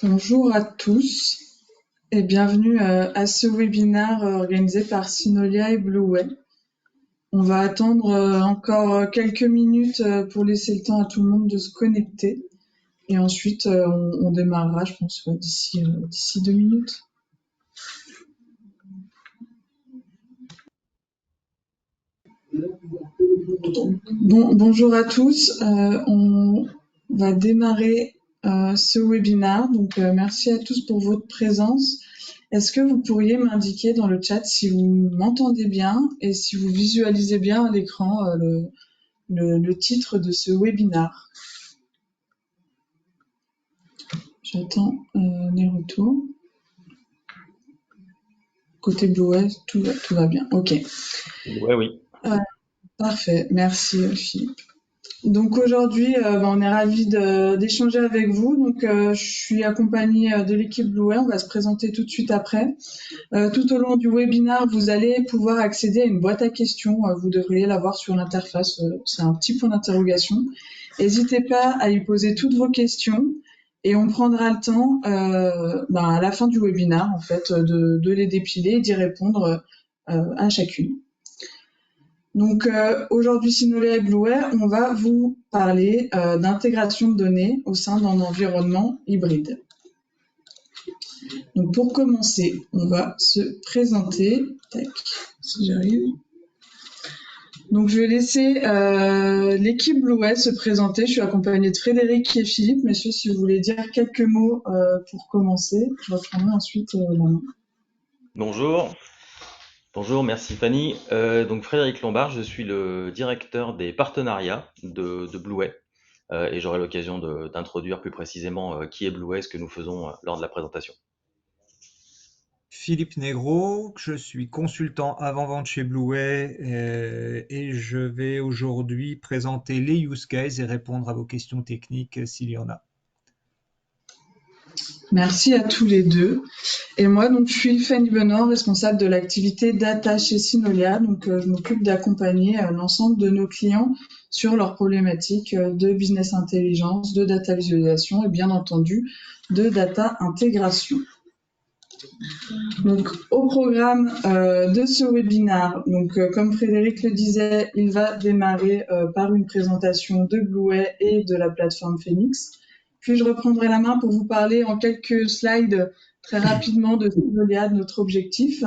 Bonjour à tous et bienvenue à ce webinaire organisé par Synolia et Blueway. On va attendre encore quelques minutes pour laisser le temps à tout le monde de se connecter et ensuite on démarrera, je pense, d'ici 2 minutes. Bonjour à tous, on va démarrer ce webinaire, donc merci à tous pour votre présence. Est-ce que vous pourriez m'indiquer dans le chat si vous m'entendez bien et si vous visualisez bien à l'écran le titre de ce webinaire? J'attends les retours. Côté Blueway, tout va bien. Ok. Oui. Parfait. Merci Philippe. Donc aujourd'hui, on est ravis d'échanger avec vous. Donc je suis accompagnée de l'équipe Blueway. On va se présenter tout de suite après. Tout au long du webinaire, vous allez pouvoir accéder à une boîte à questions. Vous devriez la voir sur l'interface. C'est un petit point d'interrogation. N'hésitez pas à y poser toutes vos questions et on prendra le temps, à la fin du webinaire, en fait, de les dépiler et d'y répondre à chacune. Donc aujourd'hui, Synolia et Blueway, on va vous parler d'intégration de données au sein d'un environnement hybride. Donc pour commencer, on va se présenter. Tac, si j'arrive. Donc je vais laisser l'équipe Blueway se présenter. Je suis accompagnée de Frédéric et Philippe. Messieurs, si vous voulez dire quelques mots pour commencer, je reprendrai ensuite la main. Bonjour, merci Fanny. Donc Frédéric Lombard, je suis le directeur des partenariats de Blueway et j'aurai l'occasion d'introduire plus précisément qui est Blueway, ce que nous faisons lors de la présentation. Philippe Negro, je suis consultant avant-vente chez Blueway et je vais aujourd'hui présenter les use cases et répondre à vos questions techniques s'il y en a. Merci à tous les deux. Et moi, donc, je suis Fanny Benor, responsable de l'activité data chez Synolia. Donc, je m'occupe d'accompagner l'ensemble de nos clients sur leurs problématiques de business intelligence, de data visualisation et bien entendu de data intégration. Donc, au programme de ce webinaire, donc, comme Frédéric le disait, il va démarrer par une présentation de Blueway et de la plateforme Phoenix. Puis je reprendrai la main pour vous parler en quelques slides très rapidement de Synolia, de notre objectif.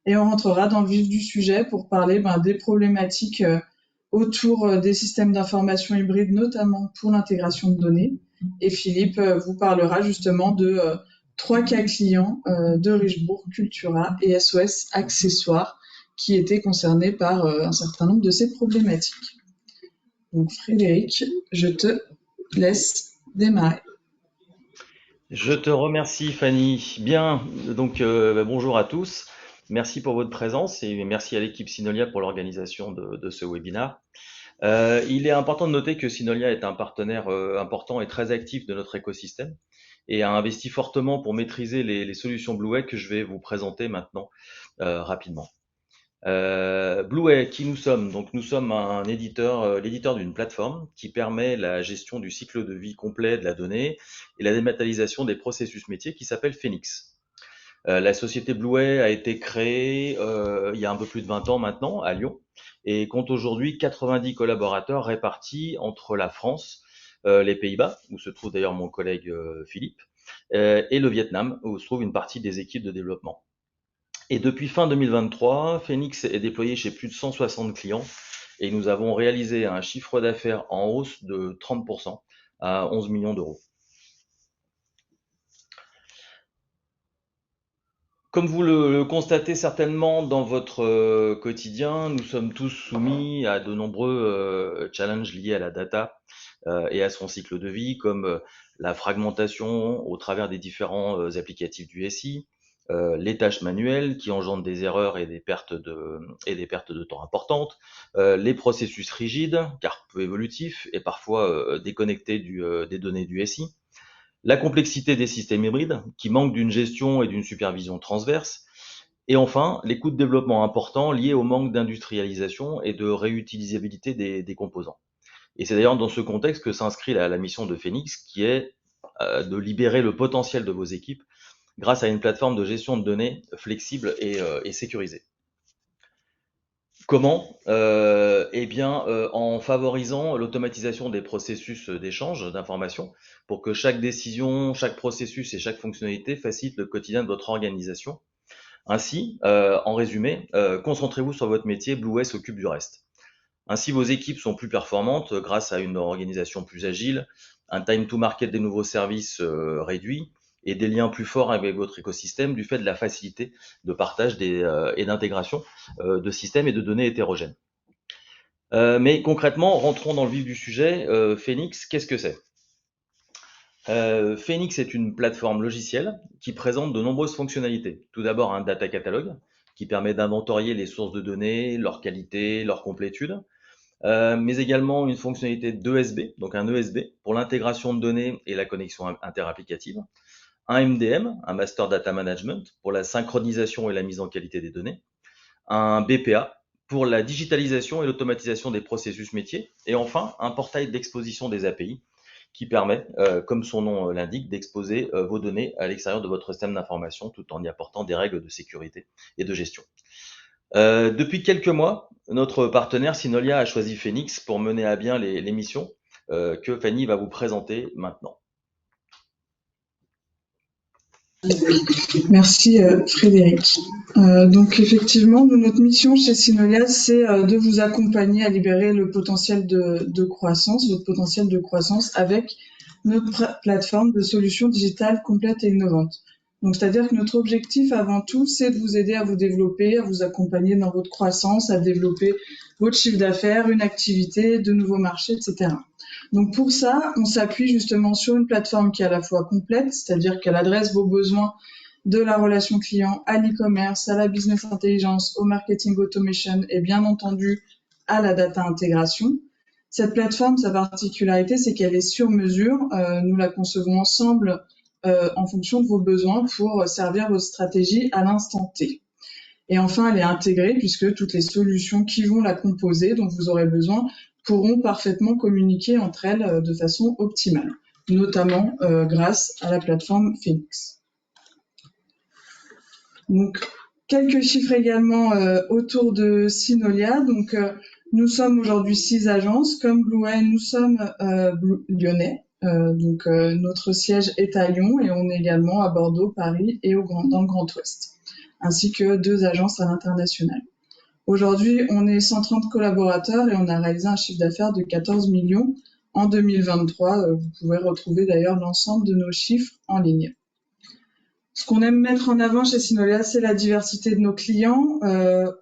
Et on rentrera dans le vif du sujet pour parler des problématiques autour des systèmes d'information hybrides, notamment pour l'intégration de données. Et Philippe vous parlera justement de 3 cas clients de Richebourg, Cultura et SOS Accessoires qui étaient concernés par un certain nombre de ces problématiques. Donc Frédéric, je te laisse démarrer. Je te remercie Fanny. Bien, donc bonjour à tous. Merci pour votre présence et merci à l'équipe Synolia pour l'organisation de ce webinaire. Il est important de noter que Synolia est un partenaire important et très actif de notre écosystème et a investi fortement pour maîtriser les solutions Blueway que je vais vous présenter maintenant rapidement. Blueway, qui nous sommes? Donc nous sommes un éditeur, l'éditeur d'une plateforme qui permet la gestion du cycle de vie complet de la donnée et la dématérialisation des processus métiers qui s'appelle Phoenix. La société Blueway a été créée il y a un peu plus de 20 ans maintenant à Lyon et compte aujourd'hui 90 collaborateurs répartis entre la France, les Pays-Bas, où se trouve d'ailleurs mon collègue Philippe, et le Vietnam, où se trouve une partie des équipes de développement. Et depuis fin 2023, Phoenix est déployé chez plus de 160 clients et nous avons réalisé un chiffre d'affaires en hausse de 30% à 11 millions d'euros. Comme vous le constatez certainement dans votre quotidien, nous sommes tous soumis à de nombreux challenges liés à la data et à son cycle de vie, comme la fragmentation au travers des différents applicatifs du SI, les tâches manuelles qui engendrent des erreurs et des pertes de temps importantes, les processus rigides, car peu évolutifs et parfois déconnectés des données du SI, la complexité des systèmes hybrides qui manquent d'une gestion et d'une supervision transverse, et enfin les coûts de développement importants liés au manque d'industrialisation et de réutilisabilité des composants. Et c'est d'ailleurs dans ce contexte que s'inscrit la mission de Phoenix, qui est de libérer le potentiel de vos équipes grâce à une plateforme de gestion de données flexible et sécurisée. Comment? En favorisant l'automatisation des processus d'échange d'informations pour que chaque décision, chaque processus et chaque fonctionnalité facilite le quotidien de votre organisation. Ainsi, en résumé, concentrez-vous sur votre métier, Blueway s'occupe du reste. Ainsi, vos équipes sont plus performantes grâce à une organisation plus agile, un time to market des nouveaux services réduit et des liens plus forts avec votre écosystème du fait de la facilité de partage et d'intégration de systèmes et de données hétérogènes. Mais concrètement, rentrons dans le vif du sujet. Phoenix, qu'est-ce que c'est? Phoenix est une plateforme logicielle qui présente de nombreuses fonctionnalités. Tout d'abord, un data catalogue qui permet d'inventorier les sources de données, leur qualité, leur complétude, mais également une fonctionnalité d'ESB, donc un ESB pour l'intégration de données et la connexion interapplicative, un MDM, un Master Data Management pour la synchronisation et la mise en qualité des données, un BPA pour la digitalisation et l'automatisation des processus métiers, et enfin un portail d'exposition des API qui permet, comme son nom l'indique, d'exposer vos données à l'extérieur de votre système d'information tout en y apportant des règles de sécurité et de gestion. Depuis quelques mois, notre partenaire Synolia a choisi Phoenix pour mener à bien les missions que Fanny va vous présenter maintenant. Merci Frédéric. Donc effectivement, notre mission chez Synolia, c'est de vous accompagner à libérer le potentiel de croissance, votre potentiel de croissance avec notre plateforme de solutions digitales complètes et innovantes. Donc c'est-à-dire que notre objectif avant tout, c'est de vous aider à vous développer, à vous accompagner dans votre croissance, à développer votre chiffre d'affaires, une activité, de nouveaux marchés, etc. Donc pour ça, on s'appuie justement sur une plateforme qui est à la fois complète, c'est-à-dire qu'elle adresse vos besoins de la relation client à l'e-commerce, à la business intelligence, au marketing automation et bien entendu à la data intégration. Cette plateforme, sa particularité, c'est qu'elle est sur mesure. Nous la concevons ensemble en fonction de vos besoins pour servir votre stratégie à l'instant T. Et enfin, elle est intégrée puisque toutes les solutions qui vont la composer, dont vous aurez besoin, pourront parfaitement communiquer entre elles de façon optimale, notamment grâce à la plateforme Phoenix. Donc, quelques chiffres également autour de Synolia. Donc, nous sommes aujourd'hui 6 agences. Comme Blueway, nous sommes lyonnais. Notre siège est à Lyon et on est également à Bordeaux, Paris et dans le Grand Ouest, ainsi que 2 agences à l'international. Aujourd'hui, on est 130 collaborateurs et on a réalisé un chiffre d'affaires de 14 millions en 2023. Vous pouvez retrouver d'ailleurs l'ensemble de nos chiffres en ligne. Ce qu'on aime mettre en avant chez Synolia, c'est la diversité de nos clients.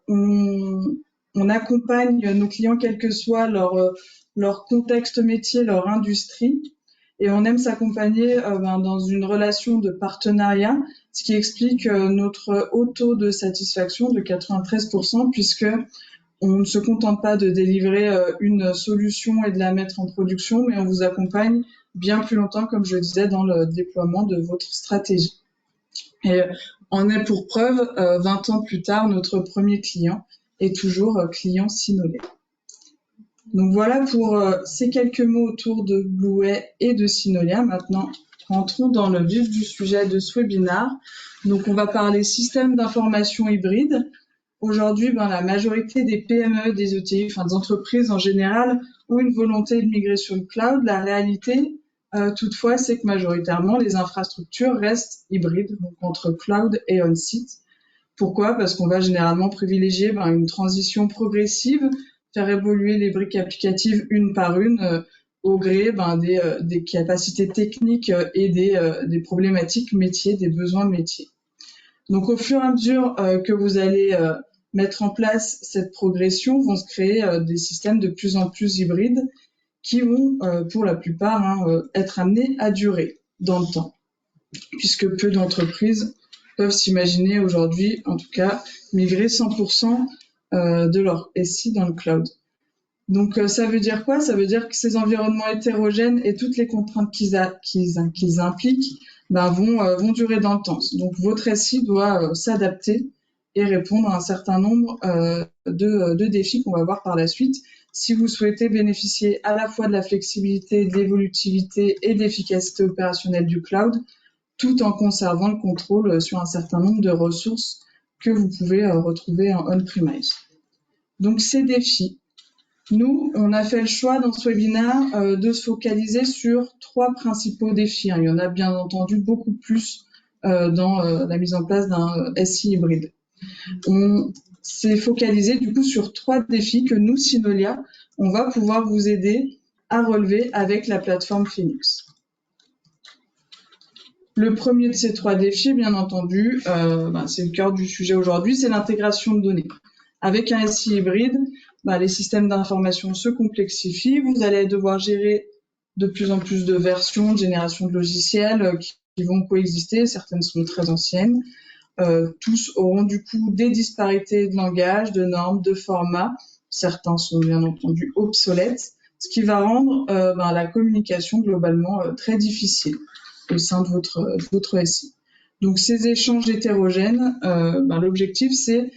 On accompagne nos clients quel que soit leur contexte métier, leur industrie. Et on aime s'accompagner dans une relation de partenariat, ce qui explique notre haut taux de satisfaction de 93%, puisque on ne se contente pas de délivrer une solution et de la mettre en production, mais on vous accompagne bien plus longtemps, comme je le disais, dans le déploiement de votre stratégie. Et on est pour preuve, 20 ans plus tard, notre premier client est toujours client Synolia. Donc voilà pour ces quelques mots autour de Blueway et de Synolia. Maintenant, rentrons dans le vif du sujet de ce webinaire. Donc on va parler système d'information hybride. Aujourd'hui, la majorité des PME, des ETI, des entreprises en général, ont une volonté de migrer sur le cloud. La réalité, toutefois, c'est que majoritairement, les infrastructures restent hybrides, donc entre cloud et on-site. Pourquoi? Parce qu'on va généralement privilégier une transition progressive, faire évoluer les briques applicatives une par une au gré des capacités techniques et des problématiques métiers, des besoins métiers. Donc au fur et à mesure que vous allez mettre en place cette progression, vont se créer des systèmes de plus en plus hybrides qui vont pour la plupart être amenés à durer dans le temps, puisque peu d'entreprises peuvent s'imaginer aujourd'hui, en tout cas, migrer 100% de leur SI dans le cloud. Donc, ça veut dire quoi? Ça veut dire que ces environnements hétérogènes et toutes les contraintes qu'ils impliquent vont durer dans le temps. Donc, votre SI doit s'adapter et répondre à un certain nombre de défis qu'on va voir par la suite, si vous souhaitez bénéficier à la fois de la flexibilité, de l'évolutivité et de l'efficacité opérationnelle du cloud, tout en conservant le contrôle sur un certain nombre de ressources que vous pouvez retrouver en on-premise. Donc ces défis, nous, on a fait le choix dans ce webinaire de se focaliser sur 3 principaux défis. Il y en a bien entendu beaucoup plus dans la mise en place d'un SI hybride. On s'est focalisé du coup sur 3 défis que nous, Synolia, on va pouvoir vous aider à relever avec la plateforme Phoenix. Le premier de ces 3 défis, bien entendu, c'est le cœur du sujet aujourd'hui, c'est l'intégration de données. Avec un SI hybride, les systèmes d'information se complexifient. Vous allez devoir gérer de plus en plus de versions, de génération de logiciels qui vont coexister. Certaines sont très anciennes. Tous auront du coup des disparités de langage, de normes, de formats. Certains sont bien entendu obsolètes, ce qui va rendre la communication globalement très difficile au sein de votre SI. Donc ces échanges hétérogènes, l'objectif c'est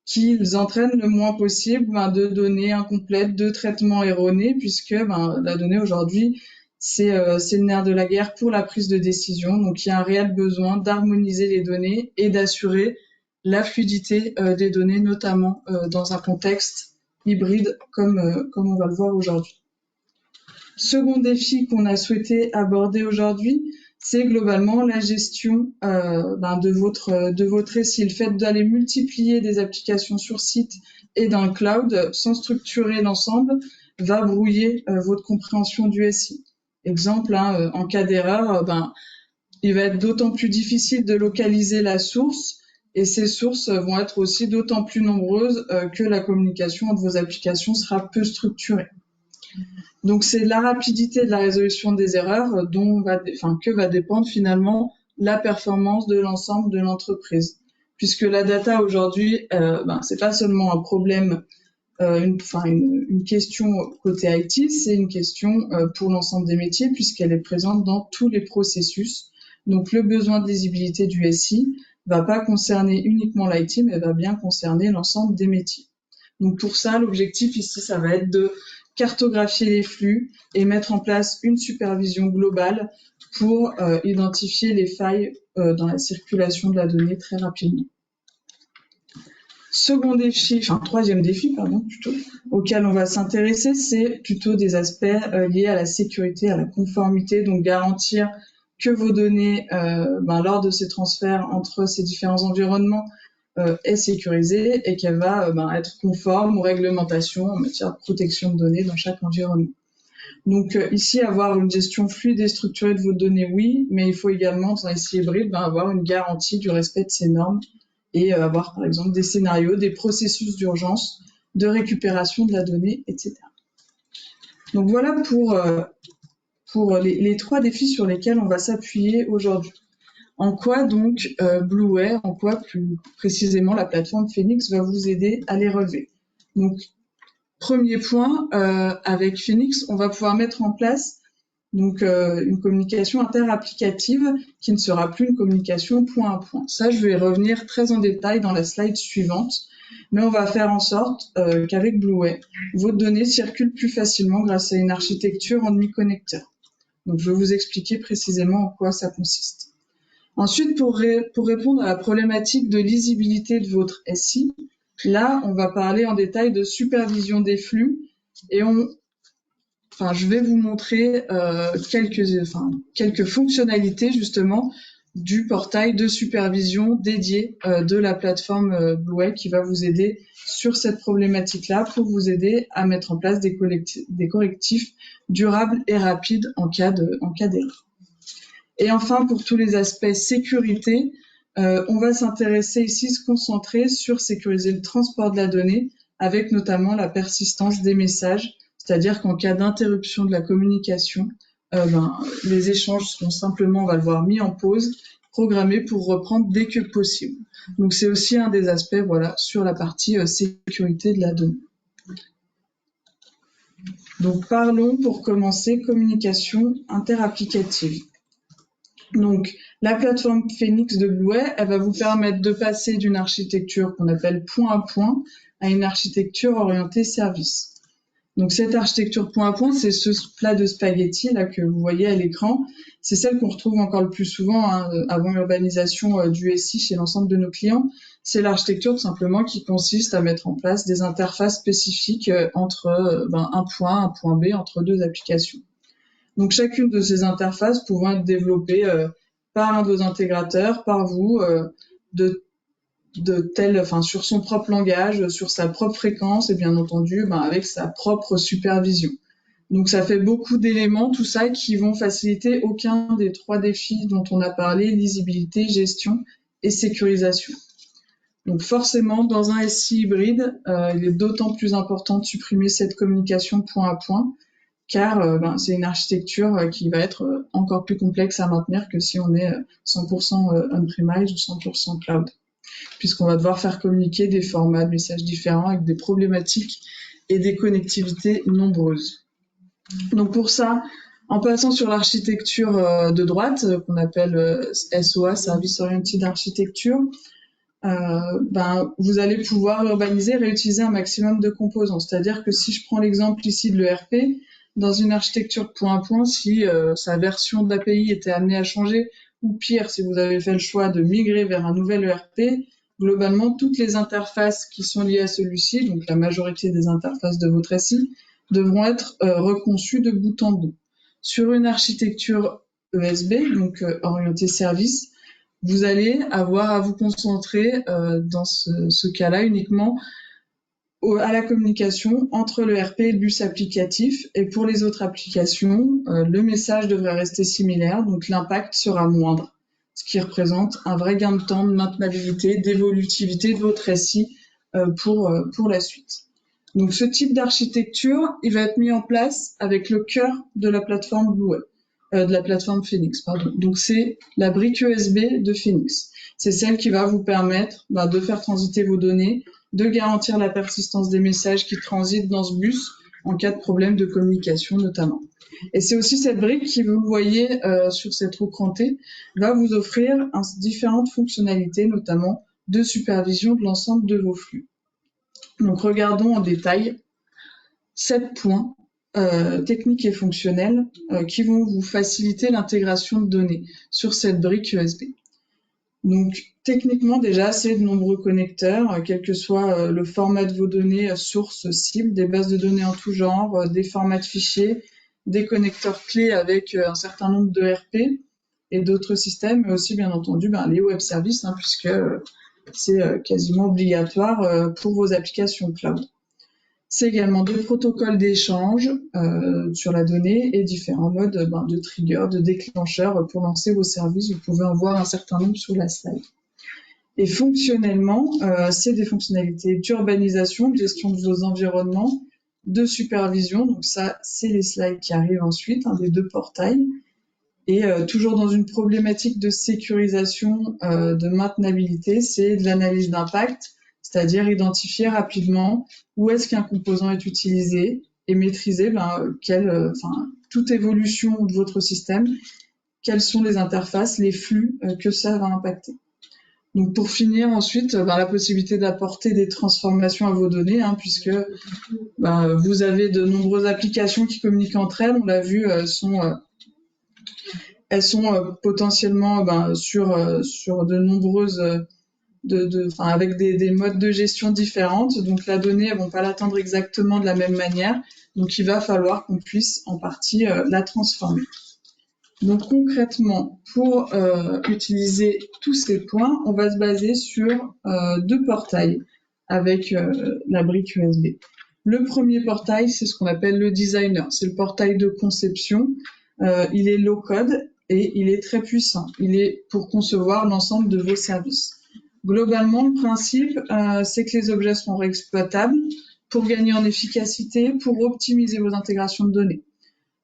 qu'ils entraînent le moins possible de données incomplètes, de traitements erronés, puisque la donnée aujourd'hui, c'est le nerf de la guerre pour la prise de décision. Donc il y a un réel besoin d'harmoniser les données et d'assurer la fluidité des données, notamment dans un contexte hybride comme on va le voir aujourd'hui. Second défi qu'on a souhaité aborder aujourd'hui, c'est globalement la gestion de votre SI. Le fait d'aller multiplier des applications sur site et dans le cloud sans structurer l'ensemble va brouiller votre compréhension du SI. Exemple, en cas d'erreur, il va être d'autant plus difficile de localiser la source et ces sources vont être aussi d'autant plus nombreuses que la communication entre vos applications sera peu structurée. Donc c'est la rapidité de la résolution des erreurs que va dépendre finalement la performance de l'ensemble de l'entreprise. Puisque la data aujourd'hui, c'est pas seulement un problème, une question côté IT, c'est une question pour l'ensemble des métiers puisqu'elle est présente dans tous les processus. Donc le besoin de lisibilité du SI va pas concerner uniquement l'IT, mais va bien concerner l'ensemble des métiers. Donc pour ça, l'objectif ici, ça va être de cartographier les flux et mettre en place une supervision globale pour identifier les failles dans la circulation de la donnée très rapidement. Troisième défi, auquel on va s'intéresser, c'est plutôt des aspects liés à la sécurité, à la conformité, donc garantir que vos données, lors de ces transferts entre ces différents environnements, est sécurisée et qu'elle va être conforme aux réglementations en matière de protection de données dans chaque environnement. Donc ici, avoir une gestion fluide et structurée de vos données, oui, mais il faut également, dans un SI hybride, avoir une garantie du respect de ces normes et avoir par exemple des scénarios, des processus d'urgence, de récupération de la donnée, etc. Donc voilà pour les 3 défis sur lesquels on va s'appuyer aujourd'hui. En quoi donc Blueware, en quoi plus précisément la plateforme Phoenix va vous aider à les relever. Donc premier point, avec Phoenix, on va pouvoir mettre en place une communication interapplicative qui ne sera plus une communication point à point. Ça, je vais revenir très en détail dans la slide suivante, mais on va faire en sorte qu'avec Blueware, vos données circulent plus facilement grâce à une architecture en demi-connecteur. Donc je vais vous expliquer précisément en quoi ça consiste. Ensuite, pour répondre à la problématique de lisibilité de votre SI, là, on va parler en détail de supervision des flux et je vais vous montrer quelques fonctionnalités justement du portail de supervision dédié de la plateforme Blueware qui va vous aider sur cette problématique-là pour vous aider à mettre en place des correctifs durables et rapides en cas d'erreur. Et enfin, pour tous les aspects sécurité, on va s'intéresser ici, se concentrer sur sécuriser le transport de la donnée avec notamment la persistance des messages, c'est-à-dire qu'en cas d'interruption de la communication, les échanges seront simplement, on va le voir, mis en pause, programmés pour reprendre dès que possible. Donc c'est aussi un des aspects sur la partie sécurité de la donnée. Donc parlons pour commencer communication interapplicative. Donc, la plateforme Phoenix de Blueware, elle va vous permettre de passer d'une architecture qu'on appelle point à point à une architecture orientée service. Donc cette architecture point à point, c'est ce plat de spaghetti là que vous voyez à l'écran. C'est celle qu'on retrouve encore le plus souvent avant l'urbanisation du SI chez l'ensemble de nos clients. C'est l'architecture tout simplement qui consiste à mettre en place des interfaces spécifiques entre un point B, entre deux applications. Donc chacune de ces interfaces pouvant être développée par un de vos intégrateurs, par vous, sur son propre langage, sur sa propre fréquence et bien entendu avec sa propre supervision. Donc ça fait beaucoup d'éléments, tout ça, qui vont faciliter aucun des 3 défis dont on a parlé, lisibilité, gestion et sécurisation. Donc forcément, dans un SI hybride, il est d'autant plus important de supprimer cette communication point à point, car c'est une architecture qui va être encore plus complexe à maintenir que si on est 100% on-premise ou 100% cloud, puisqu'on va devoir faire communiquer des formats de messages différents avec des problématiques et des connectivités nombreuses. Donc pour ça, en passant sur l'architecture de droite, qu'on appelle SOA, Service Oriented Architecture, vous allez pouvoir urbaniser et réutiliser un maximum de composants. C'est-à-dire que si je prends l'exemple ici de l'ERP, dans une architecture point à point, si sa version d'API était amenée à changer, ou pire, si vous avez fait le choix de migrer vers un nouvel ERP, globalement, toutes les interfaces qui sont liées à celui-ci, donc la majorité des interfaces de votre SI, devront être reconçues de bout en bout. Sur une architecture ESB, donc orientée service, vous allez avoir à vous concentrer dans ce cas-là uniquement à la communication entre le RP et le bus applicatif. Et pour les autres applications, le message devrait rester similaire, donc l'impact sera moindre, ce qui représente un vrai gain de temps, de maintenabilité, d'évolutivité de votre SI pour la suite. Donc ce type d'architecture, il va être mis en place avec le cœur de la plateforme Blueway, de la plateforme Phoenix, pardon. Donc c'est la brique USB de Phoenix. C'est celle qui va vous permettre de faire transiter vos données, de garantir la persistance des messages qui transitent dans ce bus en cas de problème de communication notamment. Et c'est aussi cette brique qui, vous le voyez sur cette roue crantée, va vous offrir différentes fonctionnalités, notamment de supervision de l'ensemble de vos flux. Donc regardons en détail 7 points techniques et fonctionnels qui vont vous faciliter l'intégration de données sur cette brique USB. Donc techniquement déjà, c'est de nombreux connecteurs, quel que soit le format de vos données, source, cible, des bases de données en tout genre, des formats de fichiers, des connecteurs clés avec un certain nombre de RP et d'autres systèmes, mais aussi bien entendu les web services, puisque c'est quasiment obligatoire pour vos applications cloud. C'est également des protocoles d'échange sur la donnée et différents modes de trigger, de déclencheur pour lancer vos services. Vous pouvez en voir un certain nombre sur la slide. Et fonctionnellement, c'est des fonctionnalités d'urbanisation, de gestion de vos environnements, de supervision. Donc ça, c'est les slides qui arrivent ensuite, des 2 portails. Et toujours dans une problématique de sécurisation, de maintenabilité, c'est de l'analyse d'impact, c'est-à-dire identifier rapidement où est-ce qu'un composant est utilisé et maîtriser toute évolution de votre système, quelles sont les interfaces, les flux que ça va impacter. Donc pour finir ensuite, la possibilité d'apporter des transformations à vos données, puisque vous avez de nombreuses applications qui communiquent entre elles, on l'a vu, elles sont potentiellement sur de nombreuses avec des modes de gestion différentes. Donc la donnée, elles vont pas l'atteindre exactement de la même manière. Donc il va falloir qu'on puisse en partie la transformer. Donc concrètement, pour utiliser tous ces points, on va se baser sur 2 portails avec la brique USB. Le premier portail, c'est ce qu'on appelle le designer. C'est le portail de conception. Il est low code et il est très puissant. Il est pour concevoir l'ensemble de vos services. Globalement, le principe, c'est que les objets seront réexploitables pour gagner en efficacité, pour optimiser vos intégrations de données.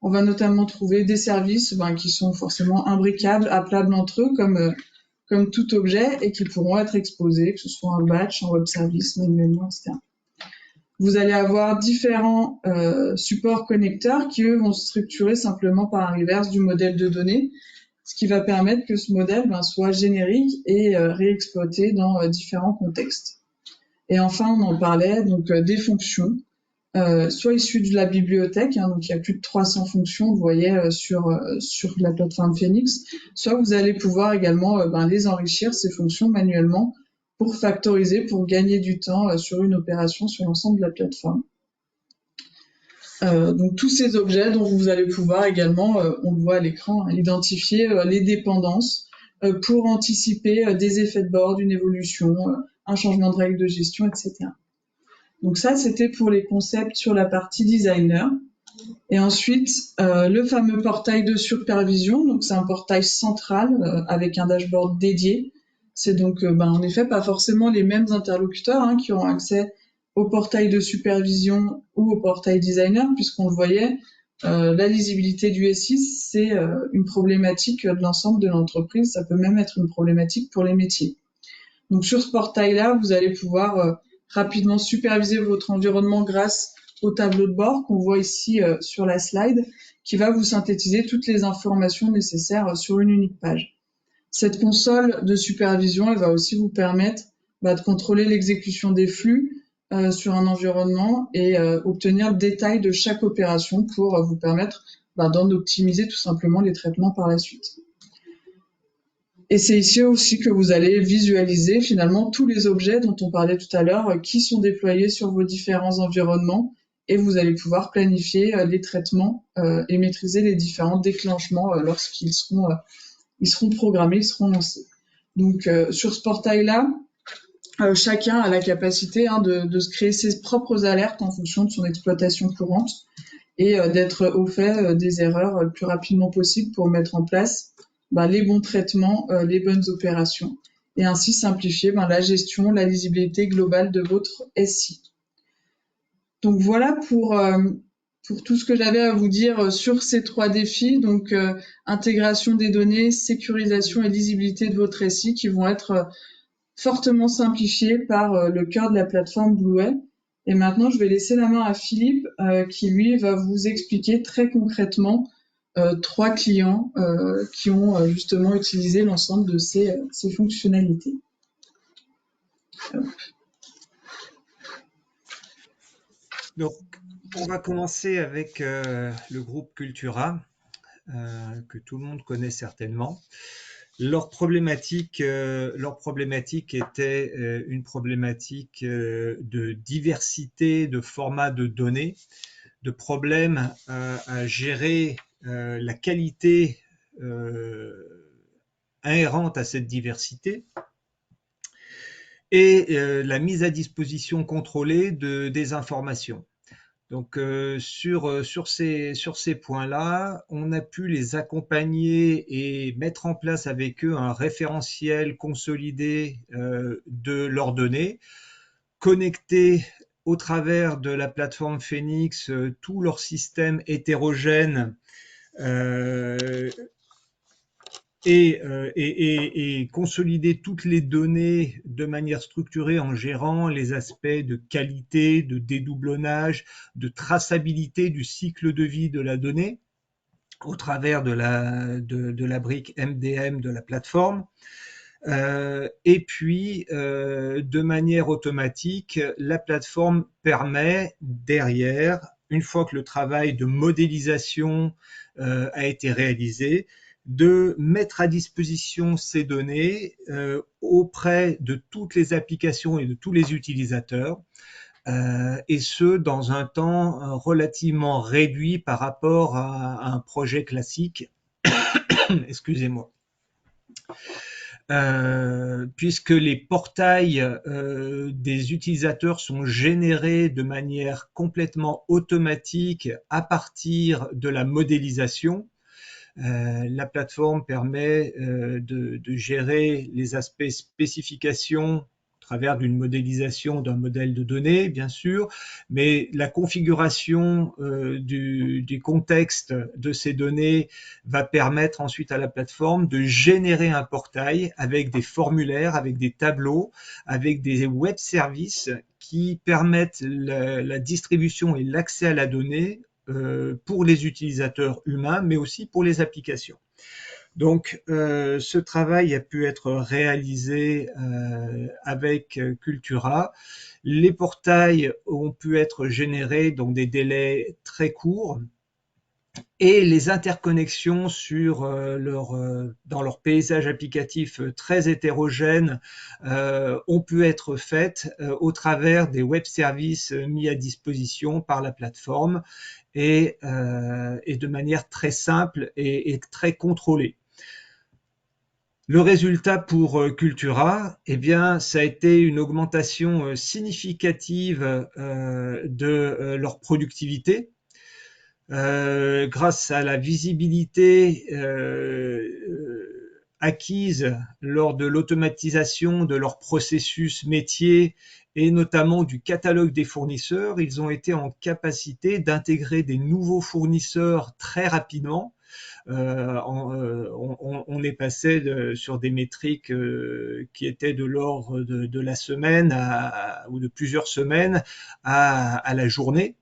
On va notamment trouver des services qui sont forcément imbricables, appelables entre eux comme tout objet et qui pourront être exposés, que ce soit en batch, en web service, manuellement, etc. Vous allez avoir différents supports connecteurs qui, eux, vont se structurer simplement par un reverse du modèle de données, ce qui va permettre que ce modèle soit générique et réexploité dans différents contextes. Et enfin, on en parlait, donc des fonctions. soit issus de la bibliothèque, hein, donc il y a plus de 300 fonctions, vous voyez, sur la plateforme Phoenix, soit vous allez pouvoir également les enrichir, ces fonctions, manuellement, pour factoriser, pour gagner du temps sur une opération sur l'ensemble de la plateforme. Donc tous ces objets dont vous allez pouvoir également, on le voit à l'écran, hein, identifier les dépendances pour anticiper des effets de bord, une évolution, un changement de règle de gestion, etc. Donc ça, c'était pour les concepts sur la partie designer. Et ensuite, le fameux portail de supervision. Donc c'est un portail central avec un dashboard dédié. C'est donc en effet pas forcément les mêmes interlocuteurs hein, qui auront accès au portail de supervision ou au portail designer, puisqu'on le voyait, la lisibilité du SI, c'est une problématique de l'ensemble de l'entreprise. Ça peut même être une problématique pour les métiers. Donc sur ce portail-là, vous allez pouvoir rapidement superviser votre environnement grâce au tableau de bord qu'on voit ici sur la slide, qui va vous synthétiser toutes les informations nécessaires sur une unique page. Cette console de supervision, elle va aussi vous permettre de contrôler l'exécution des flux sur un environnement et obtenir le détail de chaque opération pour vous permettre d'en optimiser tout simplement les traitements par la suite. Et c'est ici aussi que vous allez visualiser finalement tous les objets dont on parlait tout à l'heure qui sont déployés sur vos différents environnements et vous allez pouvoir planifier les traitements et maîtriser les différents déclenchements lorsqu'ils seront programmés, ils seront lancés. Donc sur ce portail-là, chacun a la capacité de se créer ses propres alertes en fonction de son exploitation courante et d'être au fait des erreurs le plus rapidement possible pour mettre en place les bons traitements, les bonnes opérations et ainsi simplifier la gestion, la lisibilité globale de votre SI. Donc voilà pour tout ce que j'avais à vous dire sur ces 3 défis, donc intégration des données, sécurisation et lisibilité de votre SI qui vont être fortement simplifiés par le cœur de la plateforme Blueway. Et maintenant, je vais laisser la main à Philippe qui, lui, va vous expliquer très concrètement 3 clients qui ont justement utilisé l'ensemble de ces fonctionnalités. Donc, on va commencer avec le groupe Cultura, que tout le monde connaît certainement. Leur problématique était une problématique de diversité de formats de données, de problèmes à gérer la qualité inhérente à cette diversité et la mise à disposition contrôlée des informations. Donc sur ces points-là, on a pu les accompagner et mettre en place avec eux un référentiel consolidé de leurs données, connecter au travers de la plateforme Phoenix tout leur système hétérogène et consolider toutes les données de manière structurée en gérant les aspects de qualité, de dédoublonnage, de traçabilité du cycle de vie de la donnée au travers de la brique MDM de la plateforme. Et puis, de manière automatique, la plateforme permet derrière, une fois que le travail de modélisation a été réalisé, de mettre à disposition ces données auprès de toutes les applications et de tous les utilisateurs, et ce, dans un temps relativement réduit par rapport à un projet classique. Excusez-moi. Puisque les portails des utilisateurs sont générés de manière complètement automatique à partir de la modélisation, la plateforme permet de gérer les aspects spécification au travers d'une modélisation d'un modèle de données, bien sûr, mais la configuration du contexte de ces données va permettre ensuite à la plateforme de générer un portail avec des formulaires, avec des tableaux, avec des web services qui permettent la distribution et l'accès à la donnée pour les utilisateurs humains, mais aussi pour les applications. Donc, ce travail a pu être réalisé avec Cultura. Les portails ont pu être générés dans des délais très courts et les interconnexions dans leur paysage applicatif très hétérogène ont pu être faites au travers des web services mis à disposition par la plateforme et de manière très simple et très contrôlée. Le résultat pour Cultura, eh bien, ça a été une augmentation significative de leur productivité grâce à la visibilité acquise lors de l'automatisation de leur processus métier et notamment du catalogue des fournisseurs. Ils ont été en capacité d'intégrer des nouveaux fournisseurs très rapidement. On est passé sur des métriques qui étaient de l'ordre de la semaine ou de plusieurs semaines à la journée.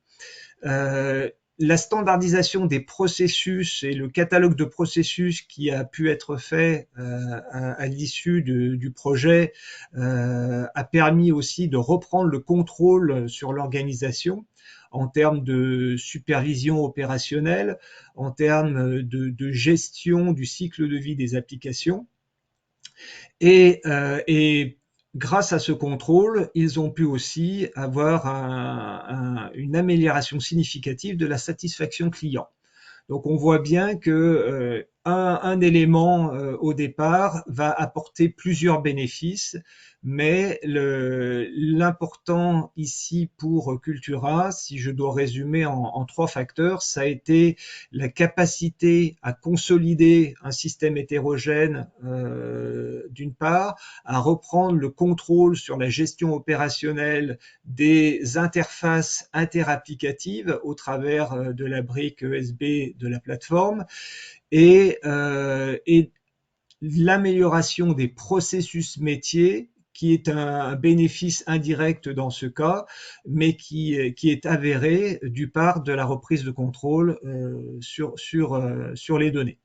La standardisation des processus et le catalogue de processus qui a pu être fait à l'issue du projet a permis aussi de reprendre le contrôle sur l'organisation en termes de supervision opérationnelle, en termes de gestion du cycle de vie des applications. Et grâce à ce contrôle, ils ont pu aussi avoir une amélioration significative de la satisfaction client. Donc on voit bien que un élément au départ va apporter plusieurs bénéfices, mais l'important ici pour Cultura, si je dois résumer en trois facteurs, ça a été la capacité à consolider un système hétérogène d'une part, à reprendre le contrôle sur la gestion opérationnelle des interfaces interapplicatives au travers de la brique ESB de la plateforme et l'amélioration des processus métiers qui est un bénéfice indirect dans ce cas, mais qui est avéré du part de la reprise de contrôle sur les données.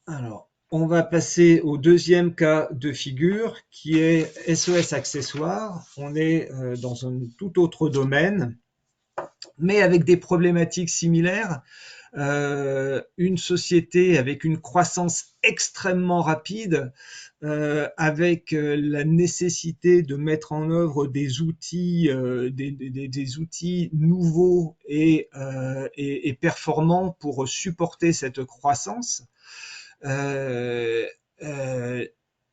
Alors, on va passer au deuxième cas de figure qui est SOS Accessoires. On est dans un tout autre domaine, mais avec des problématiques similaires. Une société avec une croissance extrêmement rapide, avec la nécessité de mettre en œuvre des outils, des outils nouveaux et performants pour supporter cette croissance.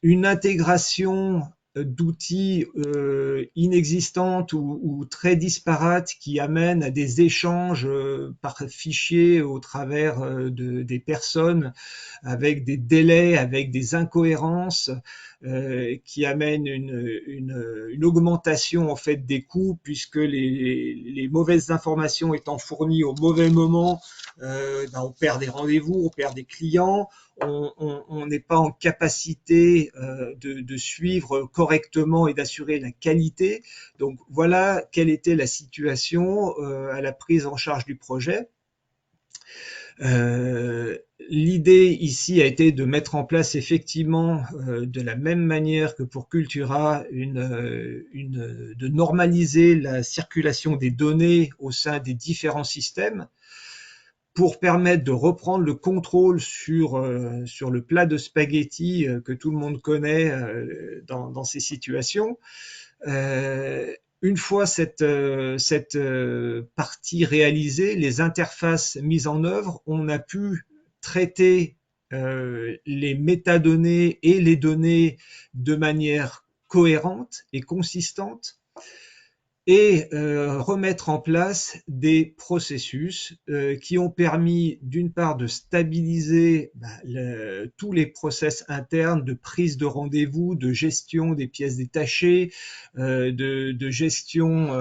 Une intégration d'outils inexistantes ou très disparates qui amènent à des échanges par fichier au travers des personnes avec des délais, avec des incohérences qui amènent une augmentation en fait des coûts puisque les mauvaises informations étant fournies au mauvais moment, on perd des rendez-vous, on perd des clients, on n'est pas en capacité de suivre correctement et d'assurer la qualité. Donc voilà quelle était la situation à la prise en charge du projet. L'idée ici a été de mettre en place effectivement de la même manière que pour Cultura de normaliser la circulation des données au sein des différents systèmes pour permettre de reprendre le contrôle sur le plat de spaghettis que tout le monde connaît dans ces situations. Une fois cette partie réalisée, les interfaces mises en œuvre, on a pu traiter les métadonnées et les données de manière cohérente et consistante et remettre en place des processus qui ont permis d'une part de stabiliser tous les process internes de prise de rendez-vous, de gestion des pièces détachées, de gestion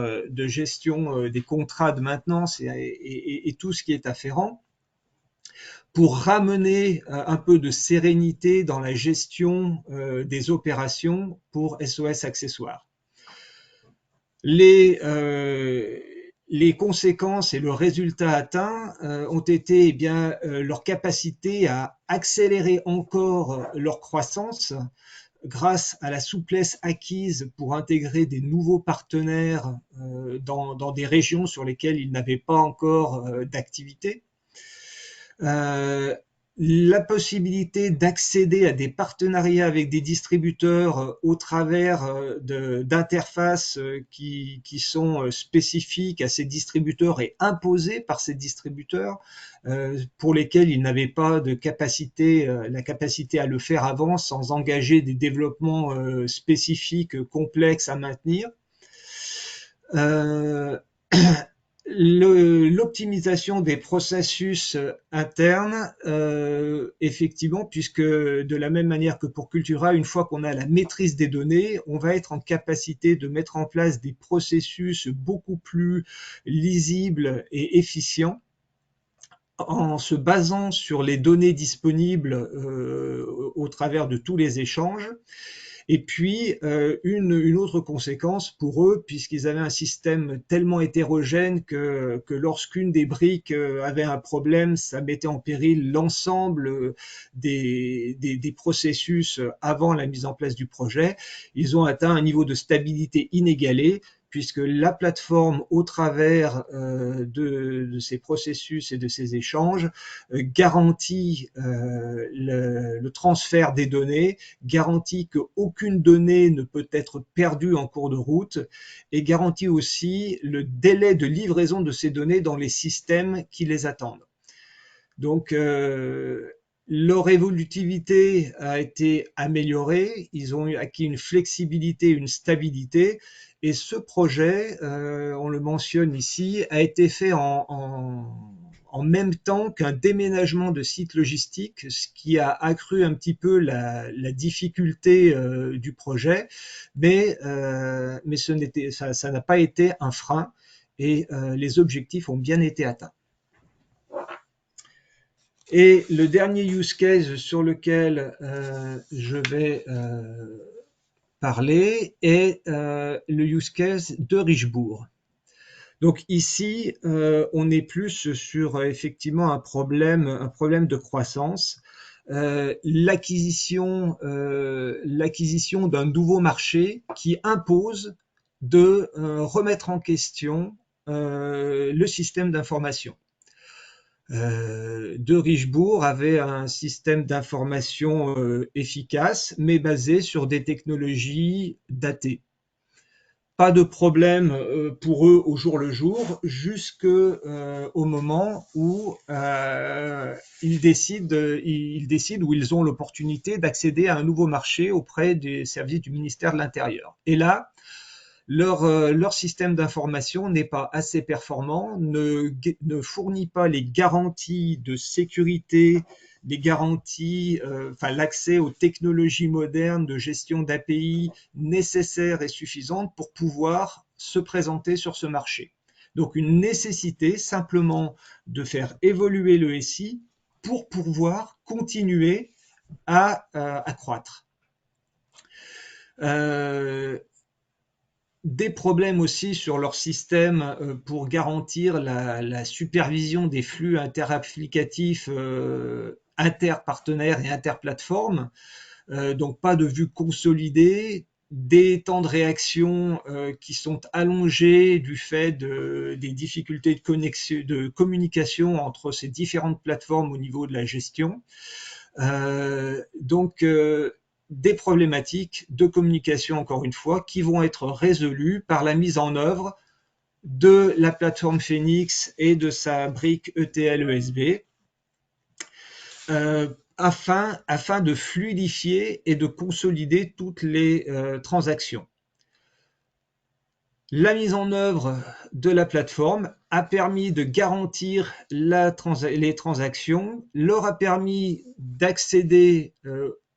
des contrats de maintenance et tout ce qui est afférent, pour ramener un peu de sérénité dans la gestion des opérations pour SOS Accessoires. Les Les conséquences et le résultat atteint ont été leur capacité à accélérer encore leur croissance grâce à la souplesse acquise pour intégrer des nouveaux partenaires dans des régions sur lesquelles ils n'avaient pas encore d'activité. La possibilité d'accéder à des partenariats avec des distributeurs au travers d'interfaces qui sont spécifiques à ces distributeurs et imposées par ces distributeurs pour lesquels ils n'avaient pas de capacité, la capacité à le faire avant sans engager des développements spécifiques complexes à maintenir. L'optimisation des processus internes, effectivement, puisque de la même manière que pour Cultura, une fois qu'on a la maîtrise des données, on va être en capacité de mettre en place des processus beaucoup plus lisibles et efficients en se basant sur les données disponibles au travers de tous les échanges. Et puis, une autre conséquence pour eux, puisqu'ils avaient un système tellement hétérogène que lorsqu'une des briques avait un problème, ça mettait en péril l'ensemble des processus avant la mise en place du projet. Ils ont atteint un niveau de stabilité inégalé, puisque la plateforme, au travers de ces processus et de ces échanges, garantit le transfert des données, garantit qu'aucune donnée ne peut être perdue en cours de route et garantit aussi le délai de livraison de ces données dans les systèmes qui les attendent. Donc, leur évolutivité a été améliorée, ils ont acquis une flexibilité, une stabilité, et ce projet, on le mentionne ici, a été fait en même temps qu'un déménagement de site logistique, ce qui a accru un petit peu la difficulté du projet, mais ça n'a pas été un frein et les objectifs ont bien été atteints. Et le dernier use case sur lequel je vais parler est le use case de Richebourg. Donc ici, on est plus sur effectivement un problème de croissance. L'acquisition d'un nouveau marché qui impose de remettre en question le système d'information. De Richebourg avait un système d'information efficace, mais basé sur des technologies datées. Pas de problème pour eux au jour le jour, jusqu'au moment où ils décident où ils ont l'opportunité d'accéder à un nouveau marché auprès des services du ministère de l'Intérieur. Et là, leur système d'information n'est pas assez performant, ne fournit pas les garanties de sécurité, les garanties, l'accès aux technologies modernes de gestion d'API nécessaires et suffisantes pour pouvoir se présenter sur ce marché. Donc une nécessité simplement de faire évoluer le SI pour pouvoir continuer à croître. Des problèmes aussi sur leur système pour garantir la supervision des flux interapplicatifs interpartenaires et interplateformes. Donc pas de vue consolidée, des temps de réaction qui sont allongés du fait des difficultés de communication entre ces différentes plateformes au niveau de la gestion. Des problématiques de communication, encore une fois, qui vont être résolues par la mise en œuvre de la plateforme Phoenix et de sa brique ETL-ESB afin de fluidifier et de consolider toutes les transactions. La mise en œuvre de la plateforme a permis de garantir les transactions, leur a permis d'accéder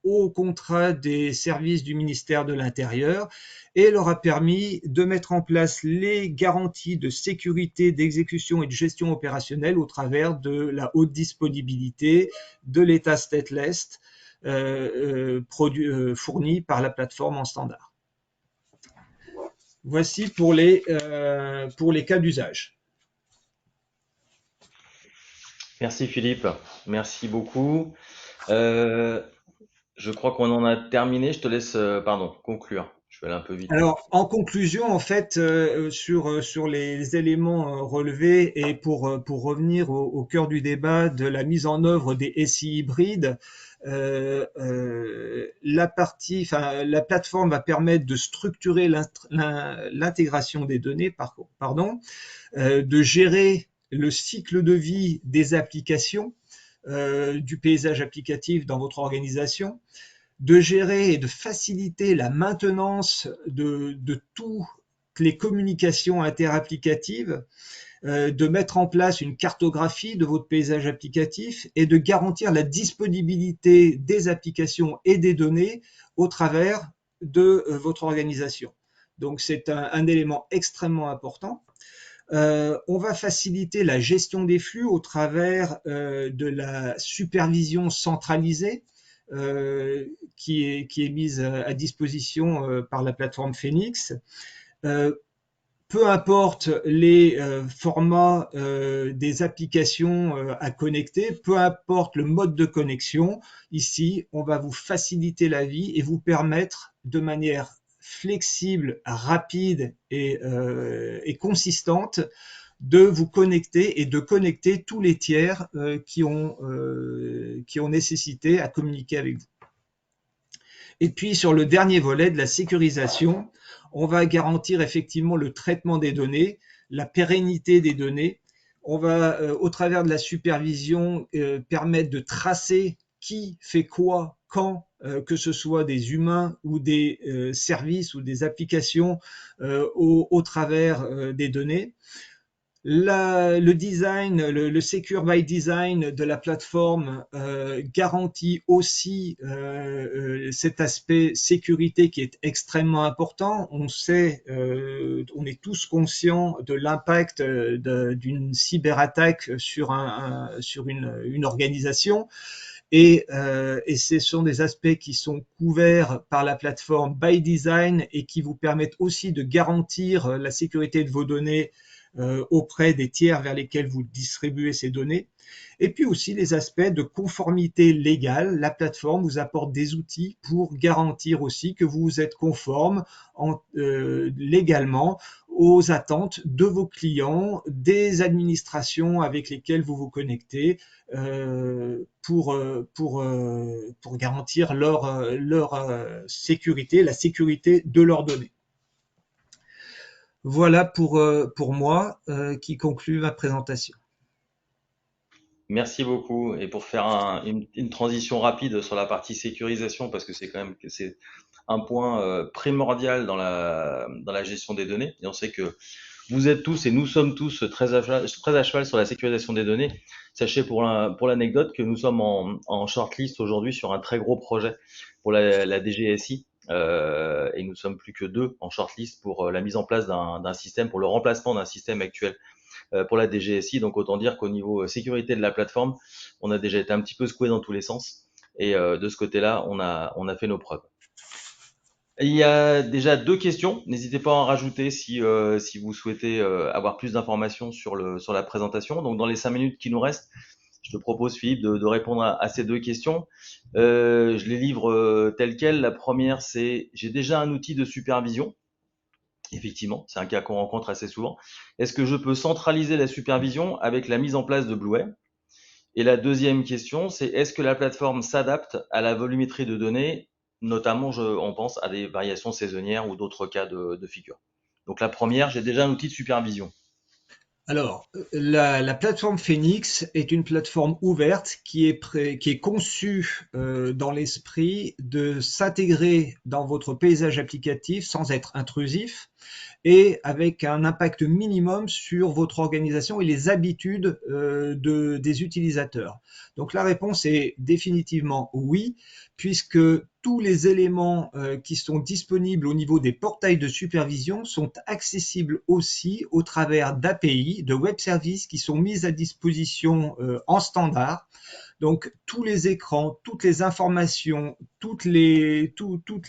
au contrat des services du ministère de l'Intérieur et leur a permis de mettre en place les garanties de sécurité, d'exécution et de gestion opérationnelle au travers de la haute disponibilité de l'état stateless fourni par la plateforme en standard. Voici pour les cas d'usage. Merci Philippe, merci beaucoup. Euh, je crois qu'on en a terminé. Je te laisse, pardon, conclure. Je vais aller un peu vite. Alors, en conclusion, en fait, sur les éléments relevés et pour revenir au cœur du débat de la mise en œuvre des SI hybrides, la plateforme va permettre de structurer l'intégration des données, de gérer le cycle de vie des applications, du paysage applicatif dans votre organisation, de gérer et de faciliter la maintenance de toutes les communications interapplicatives, de mettre en place une cartographie de votre paysage applicatif et de garantir la disponibilité des applications et des données au travers de votre organisation. Donc c'est un élément extrêmement important. On va faciliter la gestion des flux au travers de la supervision centralisée qui est mise à disposition par la plateforme Phoenix. Peu importe les formats des applications à connecter, peu importe le mode de connexion, ici, on va vous faciliter la vie et vous permettre de manière flexible, rapide et consistante de vous connecter et de connecter tous les tiers qui ont nécessité à communiquer avec vous. Et puis sur le dernier volet de la sécurisation, on va garantir effectivement le traitement des données, la pérennité des données. On va, au travers de la supervision, permettre de tracer qui fait quoi, quand, que ce soit des humains ou des services ou des applications au travers des données. Le design, le Secure by Design de la plateforme garantit aussi cet aspect sécurité qui est extrêmement important. On sait, on est tous conscients de l'impact d'une cyberattaque sur une organisation. Et ce sont des aspects qui sont couverts par la plateforme by design et qui vous permettent aussi de garantir la sécurité de vos données auprès des tiers vers lesquels vous distribuez ces données. Et puis aussi les aspects de conformité légale. La plateforme vous apporte des outils pour garantir aussi que vous êtes conforme légalement aux attentes de vos clients, des administrations avec lesquelles vous vous connectez pour garantir leur sécurité, la sécurité de leurs données. Voilà pour moi qui conclut ma présentation. Merci beaucoup. Et pour faire une transition rapide sur la partie sécurisation, parce que c'est un point primordial dans la gestion des données. Et on sait que vous êtes tous et nous sommes tous très à cheval sur la sécurisation des données. Sachez pour l'anecdote que nous sommes en shortlist aujourd'hui sur un très gros projet pour la DGSI. Et nous sommes plus que 2 en shortlist pour la mise en place d'un système, pour le remplacement d'un système actuel pour la DGSI. Donc autant dire qu'au niveau sécurité de la plateforme, on a déjà été un petit peu secoué dans tous les sens. Et de ce côté-là, on a fait nos preuves. Il y a déjà 2 questions. N'hésitez pas à en rajouter si vous souhaitez avoir plus d'informations sur la présentation. Donc dans les 5 minutes qui nous restent, je te propose Philippe de répondre à ces 2 questions. Je les livre telles quelles. La première, c'est j'ai déjà un outil de supervision. Effectivement, c'est un cas qu'on rencontre assez souvent. Est-ce que je peux centraliser la supervision avec la mise en place de Blueway? Et la deuxième question, c'est est-ce que la plateforme s'adapte à la volumétrie de données, notamment on pense à des variations saisonnières ou d'autres cas de figure. Donc la première, j'ai déjà un outil de supervision. Alors, la plateforme Phoenix est une plateforme ouverte qui est conçue dans l'esprit de s'intégrer dans votre paysage applicatif sans être intrusif et avec un impact minimum sur votre organisation et les habitudes des utilisateurs. Donc la réponse est définitivement oui, puisque tous les éléments qui sont disponibles au niveau des portails de supervision sont accessibles aussi au travers d'API, de web services qui sont mis à disposition en standard. Donc, tous les écrans, toutes les informations, toutes les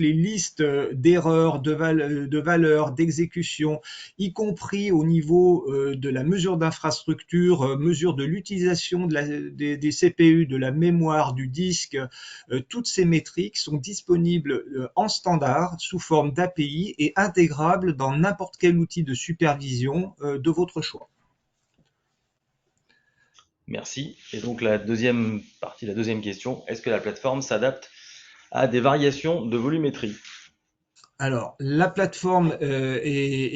listes d'erreurs, de valeurs, d'exécution, y compris au niveau de la mesure d'infrastructure, mesure de l'utilisation des CPU, de la mémoire, du disque, toutes ces métriques sont disponibles en standard sous forme d'API et intégrables dans n'importe quel outil de supervision de votre choix. Merci. Et donc la deuxième partie, la deuxième question, est-ce que la plateforme s'adapte à des variations de volumétrie? Alors, la plateforme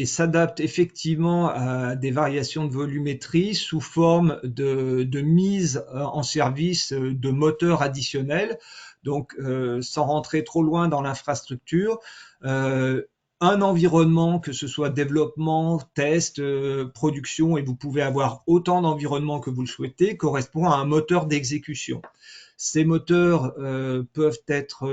s'adapte effectivement à des variations de volumétrie sous forme de mise en service de moteurs additionnels. Donc, sans rentrer trop loin dans l'infrastructure, un environnement, que ce soit développement, test, production, et vous pouvez avoir autant d'environnements que vous le souhaitez, correspond à un moteur d'exécution. Ces moteurs peuvent être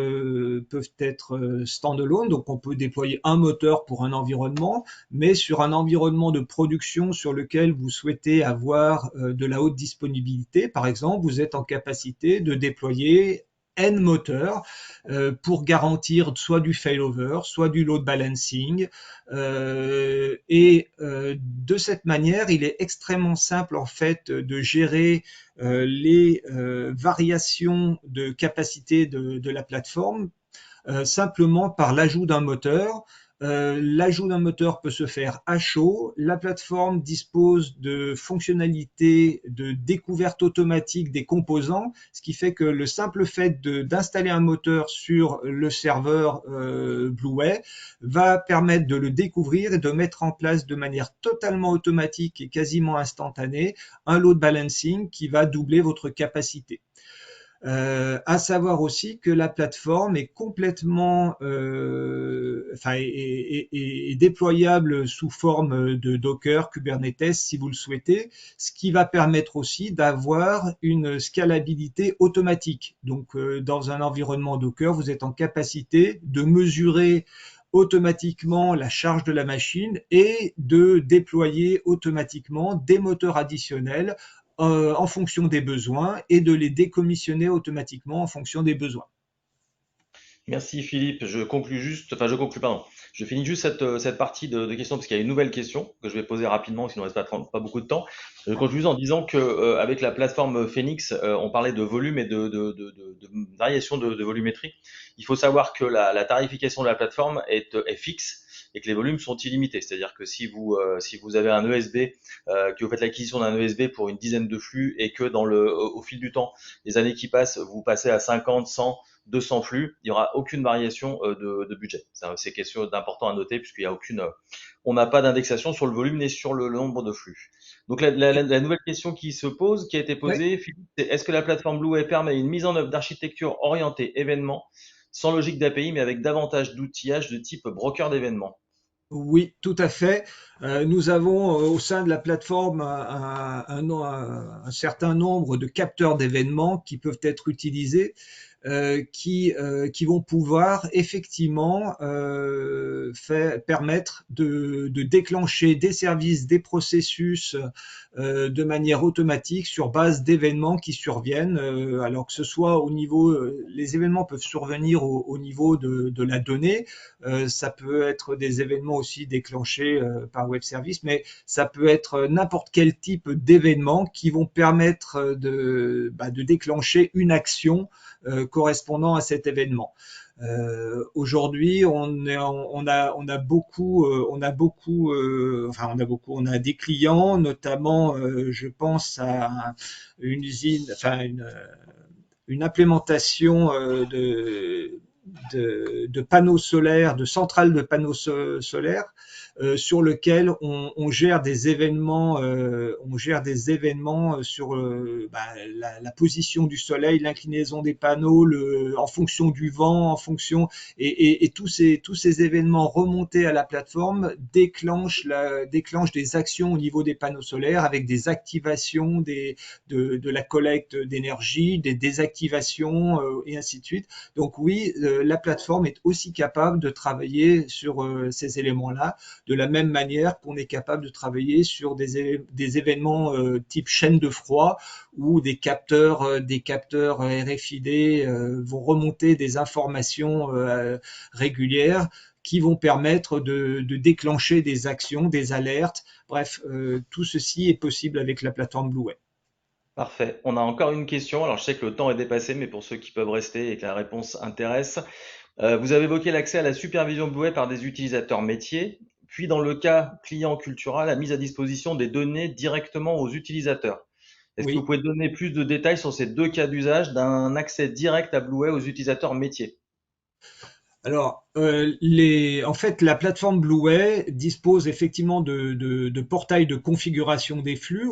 standalone, donc on peut déployer un moteur pour un environnement, mais sur un environnement de production sur lequel vous souhaitez avoir de la haute disponibilité, par exemple, vous êtes en capacité de déployer N moteurs pour garantir soit du failover, soit du load balancing. De cette manière, il est extrêmement simple en fait de gérer les variations de capacité de la plateforme simplement par l'ajout d'un moteur. L'ajout d'un moteur peut se faire à chaud. La plateforme dispose de fonctionnalités de découverte automatique des composants, ce qui fait que le simple fait d'installer un moteur sur le serveur Blueway va permettre de le découvrir et de mettre en place de manière totalement automatique et quasiment instantanée un load balancing qui va doubler votre capacité. À savoir aussi que la plateforme est complètement est déployable sous forme de Docker, Kubernetes si vous le souhaitez, ce qui va permettre aussi d'avoir une scalabilité automatique. Donc dans un environnement Docker, vous êtes en capacité de mesurer automatiquement la charge de la machine et de déployer automatiquement des moteurs additionnels en fonction des besoins et de les décommissionner automatiquement en fonction des besoins. Merci Philippe. Je conclus juste, enfin je conclus, pardon. Je finis juste cette partie de questions parce qu'il y a une nouvelle question que je vais poser rapidement, sinon il ne reste pas beaucoup de temps. Je conclus juste en disant que avec la plateforme Phoenix, on parlait de volume et de variation de volumétrie. Il faut savoir que la tarification de la plateforme est fixe et que les volumes sont illimités. C'est-à-dire que si vous avez un ESB, que vous faites l'acquisition d'un ESB pour une dizaine de flux et que au fil du temps, les années qui passent, vous passez à 50, 100, 200 flux, il n'y aura aucune variation de budget. C'est quelque chose d'important à noter puisqu'il y a on n'a pas d'indexation sur le volume ni sur le nombre de flux. Donc la nouvelle question qui se pose, qui a été posée, Philippe, c'est est-ce que la plateforme Blueway permet une mise en œuvre d'architecture orientée événement sans logique d'API mais avec davantage d'outillage de type broker d'événements? Oui, tout à fait. Nous avons au sein de la plateforme un certain nombre de capteurs d'événements qui peuvent être utilisés, qui vont pouvoir effectivement permettre de déclencher des services, des processus de manière automatique sur base d'événements qui surviennent. Alors que ce soit au niveau, les événements peuvent survenir au niveau de la donnée. Ça peut être des événements aussi déclenchés par web service, mais ça peut être n'importe quel type d'événements qui vont permettre de déclencher une action correspondant à cet événement. Aujourd'hui, on a des clients, notamment, je pense à une usine, une implémentation de panneaux solaires, de centrales de panneaux solaires, sur lequel on gère des événements, sur la position du soleil, l'inclinaison des panneaux, en fonction du vent, en fonction et tous ces événements remontés à la plateforme déclenchent des actions au niveau des panneaux solaires avec des activations de la collecte d'énergie, des désactivations et ainsi de suite. Donc oui, la plateforme est aussi capable de travailler sur ces éléments-là. de la même manière qu'on est capable de travailler sur des événements type chaîne de froid, où des capteurs RFID vont remonter des informations régulières qui vont permettre de déclencher des actions, des alertes. Bref, tout ceci est possible avec la plateforme Blueway. Parfait. On a encore une question. Alors, je sais que le temps est dépassé, mais pour ceux qui peuvent rester et que la réponse intéresse, vous avez évoqué l'accès à la supervision Blueway par des utilisateurs métiers, puis dans le cas client Cultura, la mise à disposition des données directement aux utilisateurs. Est-ce que vous Oui. pouvez donner plus de détails sur ces deux cas d'usage d'un accès direct à Blueway aux utilisateurs métiers? Alors, en fait, la plateforme Blueway dispose effectivement de portails de configuration des flux.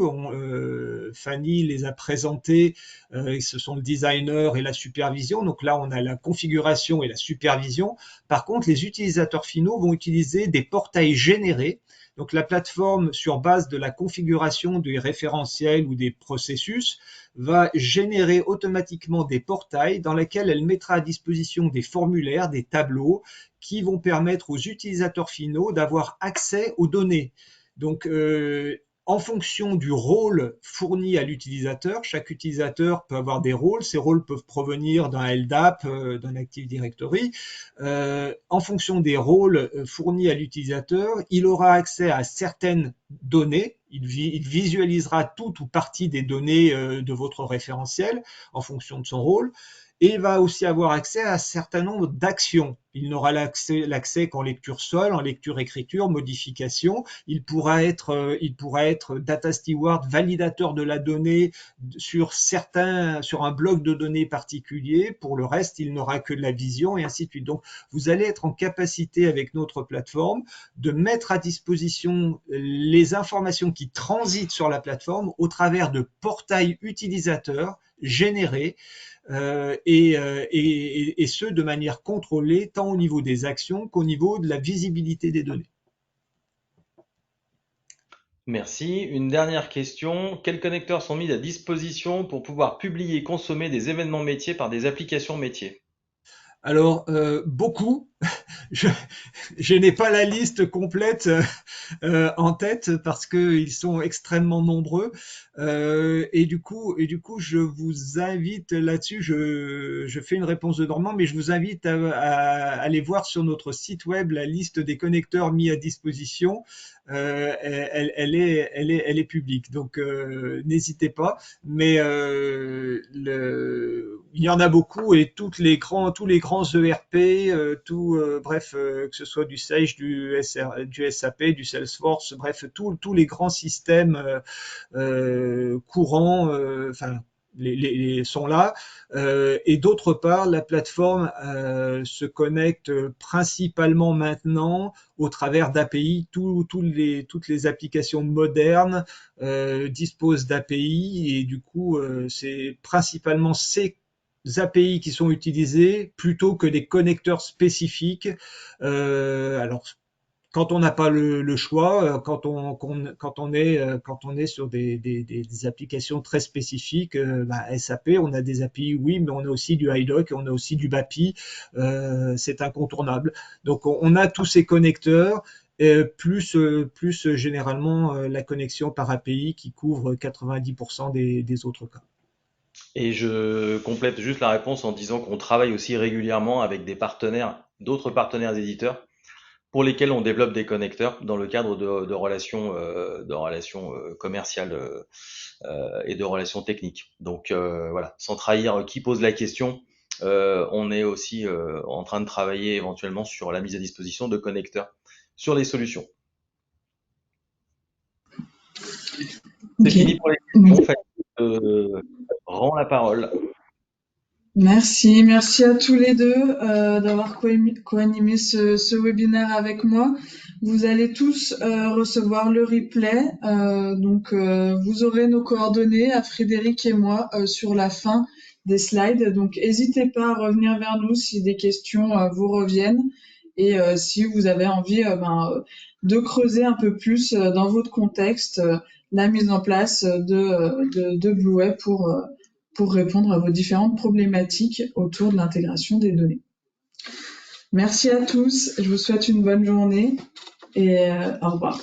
Fanny les a présentés, ce sont le designer et la supervision. Donc là, on a la configuration et la supervision. Par contre, les utilisateurs finaux vont utiliser des portails générés. Donc la plateforme, sur base de la configuration des référentiels ou des processus, va générer automatiquement des portails dans lesquels elle mettra à disposition des formulaires, des tableaux qui vont permettre aux utilisateurs finaux d'avoir accès aux données. Donc, en fonction du rôle fourni à l'utilisateur, chaque utilisateur peut avoir des rôles. Ces rôles peuvent provenir d'un LDAP, d'un Active Directory. En fonction des rôles fournis à l'utilisateur, il aura accès à certaines données. Il visualisera toute ou partie des données de votre référentiel en fonction de son rôle. Et il va aussi avoir accès à un certain nombre d'actions. Il n'aura l'accès qu'en lecture seule, en lecture-écriture, modification. Il pourra être data steward, validateur de la donnée sur un bloc de données particulier. Pour le reste, il n'aura que de la vision et ainsi de suite. Donc, vous allez être en capacité avec notre plateforme de mettre à disposition les informations qui transitent sur la plateforme au travers de portails utilisateurs générés et ce de manière contrôlée tant au niveau des actions qu'au niveau de la visibilité des données. Merci. Une dernière question. Quels connecteurs sont mis à disposition pour pouvoir publier et consommer des événements métiers par des applications métiers? Alors, beaucoup. Je, je n'ai pas la liste complète en tête parce qu'ils sont extrêmement nombreux. Et du coup, je vous invite là-dessus. Je fais une réponse de Normand, mais je vous invite à aller voir sur notre site web la liste des connecteurs mis à disposition. Elle est publique, donc n'hésitez pas. Mais il y en a beaucoup et tous les grands ERP, bref, que ce soit du Sage, du SAP, du Salesforce, bref, tous les grands systèmes courants, enfin, sont là. Et d'autre part, la plateforme se connecte principalement maintenant au travers d'API. Toutes les applications modernes disposent d'API et du coup, c'est principalement ces API qui sont utilisés plutôt que des connecteurs spécifiques. Alors, quand on n'a pas le choix, quand on est sur des applications très spécifiques, SAP, on a des API, oui, mais on a aussi du iDoc, on a aussi du BAPI, c'est incontournable. Donc on a tous ces connecteurs. Plus généralement la connexion par API qui couvre 90% des autres cas. Et je complète juste la réponse en disant qu'on travaille aussi régulièrement avec des partenaires, d'autres partenaires éditeurs, pour lesquels on développe des connecteurs dans le cadre de relations, commerciales et de relations techniques. Donc voilà, sans trahir qui pose la question, on est aussi en train de travailler éventuellement sur la mise à disposition de connecteurs sur les solutions. C'est fini pour les questions. Fanny, rends la parole. Merci à tous les deux d'avoir co-animé ce webinaire avec moi. Vous allez tous recevoir le replay, donc vous aurez nos coordonnées à Frédéric et moi sur la fin des slides. Donc n'hésitez pas à revenir vers nous si des questions vous reviennent et si vous avez envie de creuser un peu plus dans votre contexte la mise en place de Blueway pour répondre à vos différentes problématiques autour de l'intégration des données. Merci à tous, je vous souhaite une bonne journée. et au revoir.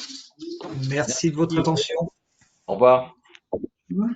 Merci de votre attention. Au revoir. Au revoir.